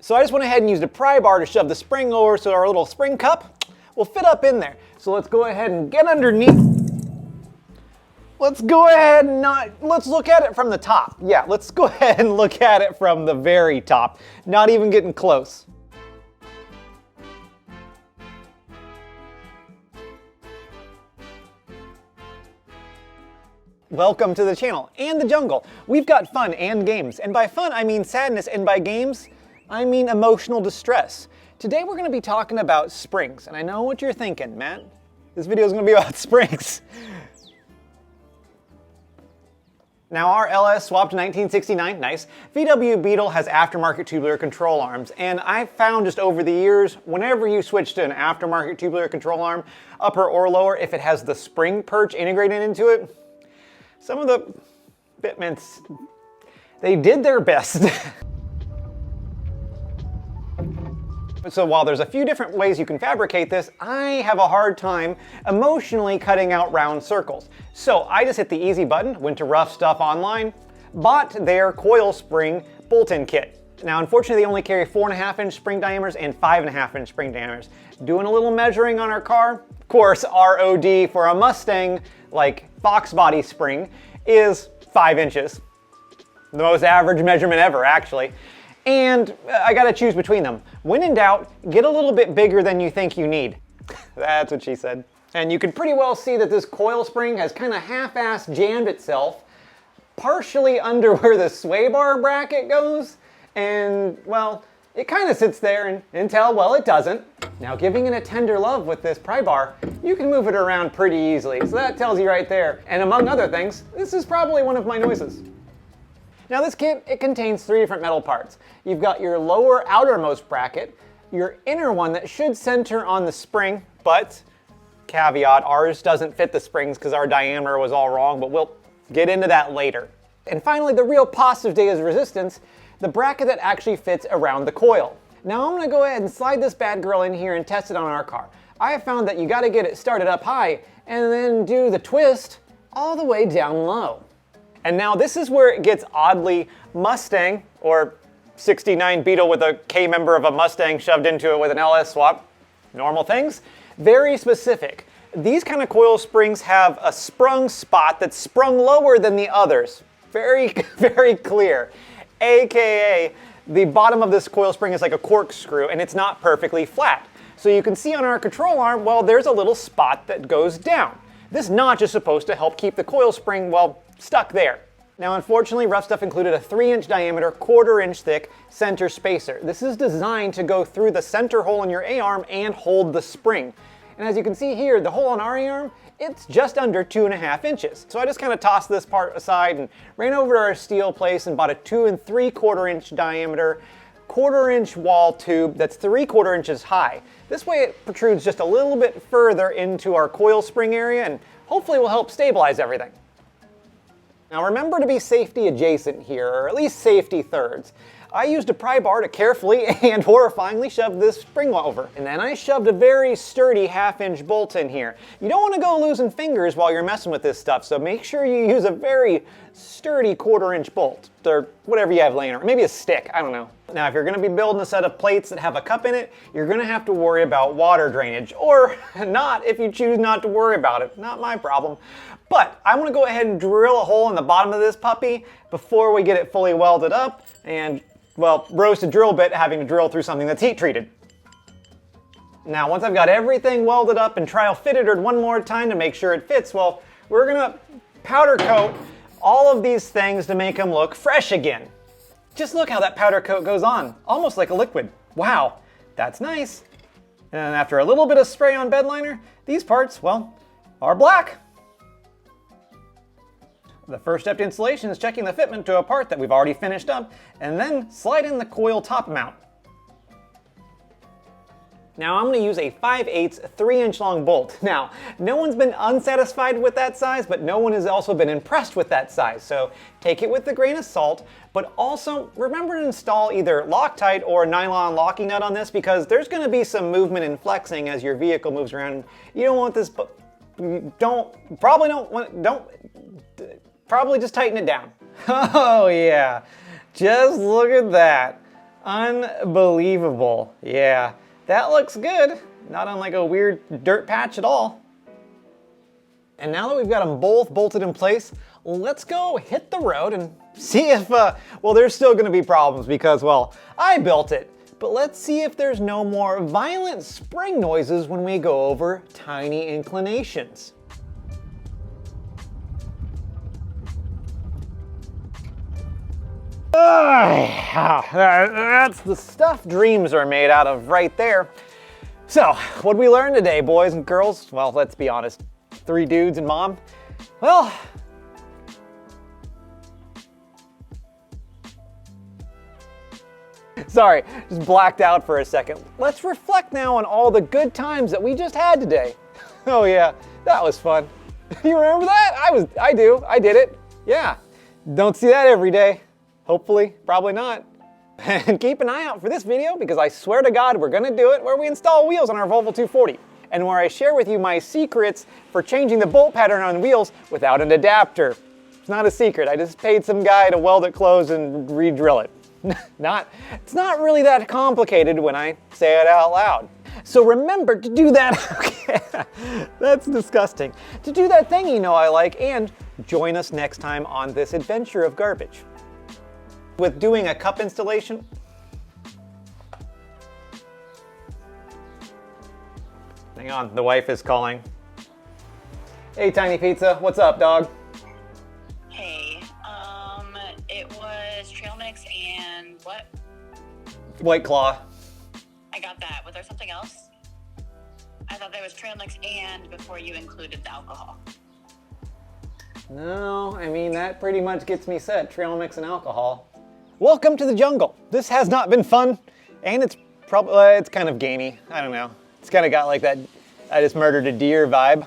So I just went ahead and used a pry bar to shove the spring over so our little spring cup will fit up in there. So let's go ahead and get underneath. Let's go ahead and let's look at it from the top. Yeah, let's go ahead and look at it from the very top. Not even getting close. Welcome to the channel and the jungle. We've got fun and games. And by fun, I mean sadness. And by games, I mean emotional distress. Today we're going to be talking about springs. And I know what you're thinking, Matt. This video is going to be about springs. Now our LS swapped to 1969, nice. VW Beetle has aftermarket tubular control arms, and I've found just over the years, whenever you switch to an aftermarket tubular control arm, upper or lower, if it has the spring perch integrated into it, some of the fitments, they did their best. So while there's a few different ways you can fabricate this, I have a hard time emotionally cutting out round circles. So I just hit the easy button, went to Rough Stuff online, bought their coil spring bolt-in kit. Now unfortunately they only carry 4.5-inch spring diameters and 5.5-inch spring diameters. Doing a little measuring on our car, of course ROD for a Mustang like Fox body spring is 5 inches. The most average measurement ever actually. And I gotta choose between them. When in doubt, get a little bit bigger than you think you need. That's what she said. And you can pretty well see that this coil spring has kind of half-assed jammed itself, partially under where the sway bar bracket goes. And, well, it kind of sits there until, well, it doesn't. Now, giving it a tender love with this pry bar, you can move it around pretty easily. So that tells you right there. And among other things, this is probably one of my noises. Now this kit, it contains 3 different metal parts. You've got your lower outermost bracket, your inner one that should center on the spring, but caveat, ours doesn't fit the springs because our diameter was all wrong, but we'll get into that later. And finally, the real positive day's resistance, the bracket that actually fits around the coil. Now I'm gonna go ahead and slide this bad girl in here and test it on our car. I have found that you gotta get it started up high and then do the twist all the way down low. And now this is where it gets oddly Mustang, or 69 Beetle with a K member of a Mustang shoved into it with an LS swap. Normal things. Very specific. These kind of coil springs have a sprung spot that's sprung lower than the others. Very, very clear. AKA, the bottom of this coil spring is like a corkscrew and it's not perfectly flat. So you can see on our control arm, well, there's a little spot that goes down. This notch is supposed to help keep the coil spring, well, stuck there. Now unfortunately, Rough Stuff included a 3-inch diameter, 1/4-inch thick center spacer. This is designed to go through the center hole in your A-arm and hold the spring. And as you can see here, the hole on our A-arm, it's just under 2.5 inches. So I just kind of tossed this part aside and ran over to our steel place and bought a 2 3/4-inch diameter, 1/4-inch wall tube that's 3/4 inches high. This way it protrudes just a little bit further into our coil spring area and hopefully will help stabilize everything. Now remember to be safety adjacent here, or at least safety thirds. I used a pry bar to carefully and horrifyingly shove this spring over. And then I shoved a very sturdy 1/2-inch bolt in here. You don't want to go losing fingers while you're messing with this stuff, so make sure you use a very sturdy 1/4-inch bolt, or whatever you have laying around, maybe a stick, I don't know. Now if you're going to be building a set of plates that have a cup in it, you're going to have to worry about water drainage, or not if you choose not to worry about it, not my problem. But I'm going to go ahead and drill a hole in the bottom of this puppy before we get it fully welded up and, well, roasted drill bit having to drill through something that's heat treated. Now once I've got everything welded up and trial fitted one more time to make sure it fits, well, we're going to powder coat all of these things to make them look fresh again. Just look how that powder coat goes on, almost like a liquid. Wow, that's nice. And after a little bit of spray on bed liner, these parts, well, are black. The first step to installation is checking the fitment to a part that we've already finished up, and then slide in the coil top mount. Now I'm going to use a 5/8 3-inch long bolt. Now, no one's been unsatisfied with that size, but no one has also been impressed with that size. So take it with a grain of salt, but also remember to install either Loctite or a nylon locking nut on this because there's going to be some movement and flexing as your vehicle moves around. You don't want this, probably just tighten it down. Oh yeah, just look at that. Unbelievable. Yeah, that looks good. Not on like a weird dirt patch at all. And now that we've got them both bolted in place, let's go hit the road and see if, well, there's still gonna be problems because, well, I built it. But let's see if there's no more violent spring noises when we go over tiny inclinations. That's the stuff dreams are made out of right there. So, what'd we learn today, boys and girls? Well, let's be honest, 3 dudes and mom. Well, sorry, just blacked out for a second. Let's reflect now on all the good times that we just had today. Oh yeah, that was fun. You remember that? I do, I did it. Yeah, don't see that every day. Hopefully, probably not. And keep an eye out for this video because I swear to God we're gonna do it where we install wheels on our Volvo 240 and where I share with you my secrets for changing the bolt pattern on wheels without an adapter. It's not a secret, I just paid some guy to weld it closed and re-drill it. It's not really that complicated when I say it out loud. So remember to do that, okay, that's disgusting. To do that thing you know I like and join us next time on this adventure of garbage. With doing a cup installation, hang on, the wife is calling. Hey, Tiny Pizza, what's up, dog? Hey, it was trail mix and what? White Claw. I got that. Was there something else? I thought there was trail mix and before you included the alcohol. No, I mean, that pretty much gets me set, trail mix and alcohol. Welcome to the jungle. This has not been fun, and it's probably, it's kind of gamey. I don't know. It's kind of got like that I just murdered a deer vibe.